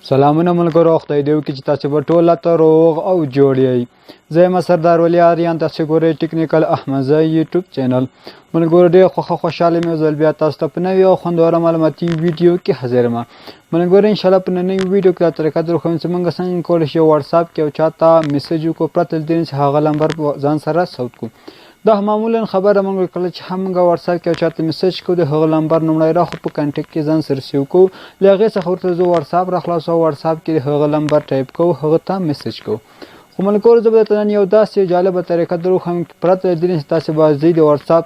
سلامونه ملګرو، خدای دې وکړي چې تاسو به ټول ته روغ او جوړ یئ. زه یم سردار ولی آریان، تاسو ګورئ ټیکنیکل احمدزی یوټیوب چینل. ملګرو ډېر خوشحاله یم یو ځل بیا تاسو ته په نوي او خوندوره معلوماتي ویډیو کې حاضر یم. ملګرو انشاءالله په نننۍ ویډیو کې دا طریقه در وښیم چې موږ څنګه کولی شو واتساپ کې یو چا ته میسج وکړو پرته له دې چې هغه نمبر ځان سره ثبت کړو. دا معمولا خبره موږ کله چې هم موږ واتساپ کې چاته میسج کوو د هغه نمبر لومړی راخو په کانټیکټ کې ځان سره سیو کوو، له هغې څخه ورته زه واتساپ راخلاصوو، واتساپ کې د هغه نمبر ټایپ کوو، هغه ته میسج کوو. خو ملګرو زه به درته نن یو داسې جالبه طریقه در وښیم پرته له دې چې تاسې به ځئ د واتساپ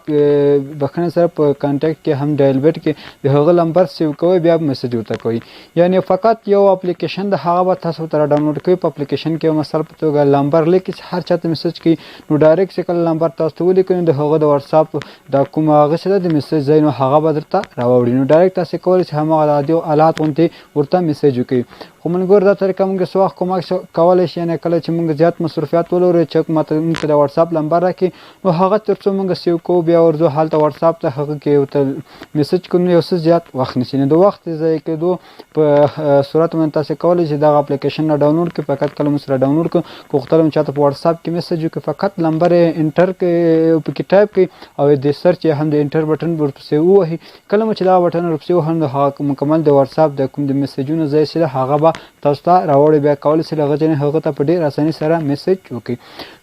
بخښنې سره په کانټیکټ کې هم ډایل بیټ کې د هغه نمبر سیو کوئ، بیا به میسج ورته کوئ. یعنې فقط یو اپلیکیشن د هغه به تاسو ورته راډاونلوډ کوئ. په اپلیکیشن کې مثال په توګه نمبر لیکي چې هر چاته میسج کوي، نو ډایرکټ چې کله نمبر تاسو ته ولیکئ نو د هغه د واتساپ دا کوم هغه چې ده د میسج ځای نو هغه به درته راوړي. نو ډایرکټ تاسې کولی چې هماغه د عادي حالات غوندې ورته میسج وکړئ. خو ملګرو دا طریقه موږ څه وخت کومک کولی شي، یعنې کله چې موږ زیات مصروفیات ولرو چې موږ ته د واتساپ نمبر راکړي نو هغه تر څو موږ سیو کوو بیا ورځو هلته واتساپ ته هغه کې ورته میسج کوو، نو یو څه زیات وخت نیسي. نو د وخت ضایع کېدو په صورت باندې تاسې کولی شئ دغه اپلیکیشن را ډاونلوډ کړئ. فقط کله مو سره ډاونلوډ کړو که غوښتل مو چاته په واتساپ کې میسج وکړئ، فقط نمبر یې انټر کړئ، پکې ټایپ کړئ او د سرچ یې هم د انټر بټن ورپسې ووهئ. کله مو چې دغه بټن ورپسې ووهئ نو هغه مکمل د واتساپ د کوم د میسجونو ځای چې ده هغه به تاسو ته راوړئ. بیا کولی شئ له هغه ځای نه هغه ته په ډېر اسانۍ سره میسج وکړئ.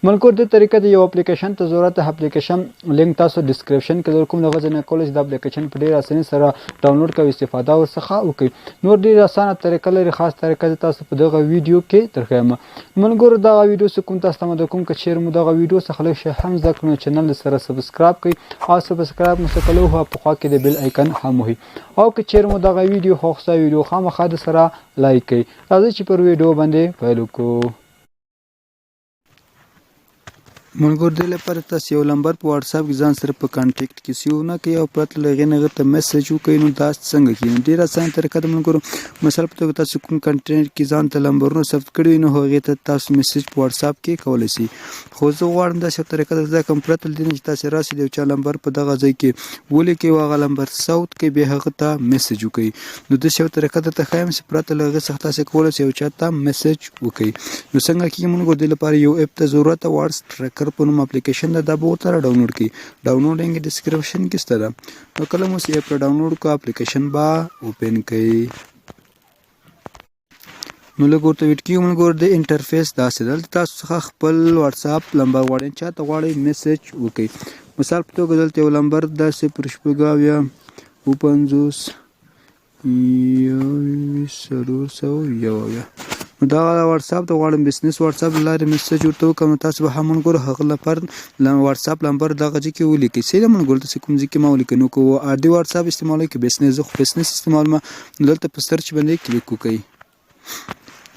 ملګرو دې طریقه د یو اپلیکیشن ته ضرورت ده. اپلیکیشن لینک تاسو ډسکرپشن کې درکوم، د هغه ځای نه کولی شئ د اپلیکیشن په ډېر اسانۍ سره ډاونلوډ کوئ، استفاده ورڅخه وکړئ. نور ډېر اسانه طریقه لري، خاص طریقه زه تاسو په دغه ویډیو کې درښیم. ملګرو دغه ویډیو چې کوم تاسو ته مده کوم که چیرې مو دغه ویډیو څخه لږ شی هم زده کړو نو چینل سره سبسکرایب کړئ او سبسکرایب مو څه کولو په خوا کې د بیل آیکن هم وهئ. او که چیرې مو دغه ویډیو خوښ سوی ویډیو خامخا د سره لایک کړئ. راځئ چې پر ویډیو باندې پیل وکړو. ملګرو دې لپاره تاسو یو نمبر په واتساپ کې ځان سره په کانټیکټ کې سیو نه کړئ او پرته له هغې نه هغه ته میسج وکړئ. نو دا څنګه کېږي؟ ډېره اسانه طریقه ده ملګرو. مثال په توګه تاسو کوم کانټینټ کې ځان ته نمبرونه ثبت کړي وي نو هغې ته تاسو میسج په واتساپ کې کولی شئ. خو زه غواړم داسې طریقه در زده کړم پرته له دې نه چې تاسې راسئ د یو چا نمبر په دغه ځای کې ولیکئ او هغه نمبر ثبت کړئ، بیا هغه ته میسج وکړئ. نو داسې یو طریقه درته ښایم چې پرته له هغې څخه تاسې کولی شئ یو چا ته میسج وکړئ. نو څنګه کېږي ملګرو؟ دې لپاره یو اپ ته ضرورت ده، واتس ټریکر په نوم اپلیکیشن ده، دا به ورته را ډاونلوډ کړئ. ډاونلوډینګ ډسکرپشن کې شته ده. نو کله مو چې اپ را ډاونلوډ کړو اپلیکیشن به اوپن کړئ. نو لږ ورته ویټ کېږي ملګرو. د انټرفیس داسې ده، دلته تاسو څخه خپل واتساپ نمبر غواړئ، چا ته غواړئ میسج وکړئ. مثال په توګه دلته یو نمبر ده 050 نو دا واتساپ ته غواړم بزنس واتساپ له لارې میسج ورته وکړم. نو تاسو به هم ملګرو هغه لپاره واتساپ نمبر دغه ځای کې ولیکئ. صحیح ده ملګرو؟ داسې کوم ځای کې مه ولیکئ. نو که عادي واتساپ استعمالوئ که بزنس، زه خو بزنس استعمالوم، نو دلته په سرچ باندې کلیک وکړئ.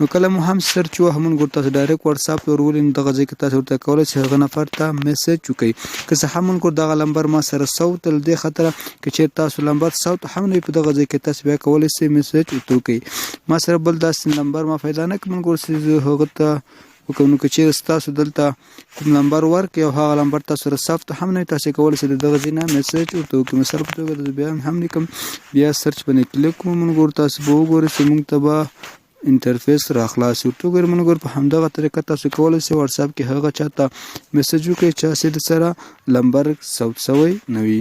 نو کله مو هم سرچ ووهه ملګرو تاسو ډایرکټ واتساپ ته ورولئ نو دغه ځای کې تاسو ورته کولی شئ هغه نفر ته میسج وکړئ. که څه هم ملګرو دغه نمبر ما سره ثبت له دې خاطره که چېرې تاسو نمبر ثبت هم نه وي په دغه ځای کې تاسو بیا کولی شئ میسج ورته وکړئ. ما سره بل داسې نمبر ما پیدا نه کړ ملګرو چې زه هغه ته وکړم. نو که چېرې ستاسو دلته کوم نمبر ورکړئ او هغه نمبر تاسو سره ثبت هم نه وي تاسې کولی شئ د دغه ځای نه میسج ورته وکړئ. مثال په توګه زه بیا هم لیکم، بیا سرچ باندې کلیک کوم ملګرو. تاسو به وګورئ چې موږ ته به انټرفیس را خلاص ورته وګورئ ملګرو. په همدغه طریقه تاسو کولی شئ واتساپ کې هغه چا ته میسج وکړئ چا چې سره نمبر ثبت شوی نه وي.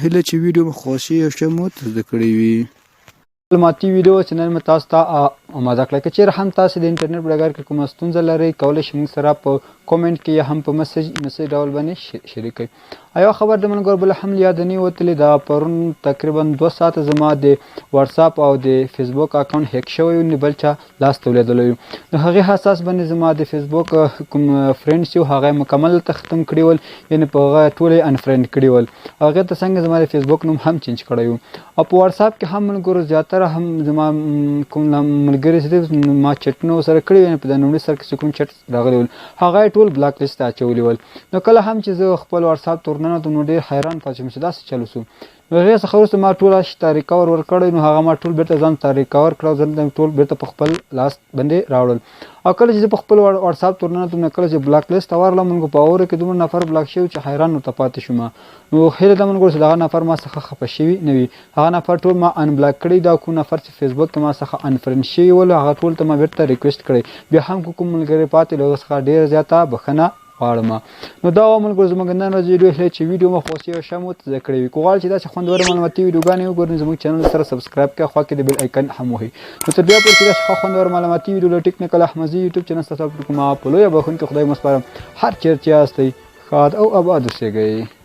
هیله چې ویډیو مو خوښ او ښه مو زده کړی وي. معلوماتي ویډیو چینل مې تاسو ته آماده کړه. که چېرې هم تاسو د انټرنیټ په ډګر کې کومه ستونزه لرئ کولی شئ موږ سره په کومنټ کې یا هم په میسج ډول باندې شریک کړئ. یوه خبر د ملګرو بله هم یاد نه وتلې، دا پرون تقریبا 2 ساعته زما د واتساپ او د فیسبوک اکاونټ هیک شوی و، بل چا لاس ته ولېدلی و. د هغې اساس باندې زما د فیسبوک کوم فرینډس یو هغه یې مکمل ته ختم کړي ول، یعنې په هغه ټول یې انفرینډ کړي ول. هغې ته څنګه زما د فیسبوک نوم هم چینج کړی و. او په واتساپ کې هم ملګرو زیاتره هم زما کوم ملګري چې ما چټونه ورسره کړي وي، په د لومړي سر کې چې کوم چټ راغلی ول هغه یې ټول بلاک لیست ته اچولي ول. نو کله هم چې زه خپل واتساپ ته ورننوتم نو ډېر حیران پاتې شوم چې داسې چل وشو. نو هغې څخه وروسته ما ټوله شته ریکور ورکړی نو هغه ما ټول بېرته ځان ته ریکور کړه او ځان ټول بېرته په خپل لاس باندې راوړل. او کله چې زه په خپل وټساپ ته ورننوتم نو کله چې بلاک لیست ته ورغلم مونږ په اوره کې دومره نفر بلاک شوي چې حیران ورته پاتې شوم. نو هیله ده ملګرو چې دغه نفر ما څخه خفه شوي نه وي. هغه نفر ټول ما انبلاک کړي. دا کوم نفر چې فیسبوک کې ما څخه انفرند شوي ول هغه ټول ته ما بېرته ریکویسټ کړی. بیا هم کوم ملګري پاتې له هغه څخه ډېره زیاته بخښنه غواړم. نو دا ملګرو زموږ نن ورځ ویډیو هیله چې ویډیو مو خوښ او ښه مو زده کړې وي. که غواړئ چې داسې خوندورې معلوماتي ویډیوګانې وګورئ نو زموږ چینل سره سبسکرایب کړئ، خوا کې د بیل آیکن هم وهئ. نو تر بیا پورې چې داسې ښه خوندور معلوماتي ویډیو له ټیکنیکل احمدزي یوټیوب چینل ستاسو په لپاره کومه په لویه بخښونکي خدای مو سپارم. هر چېرته یاستئ ښاد او اباد اوسېږئ.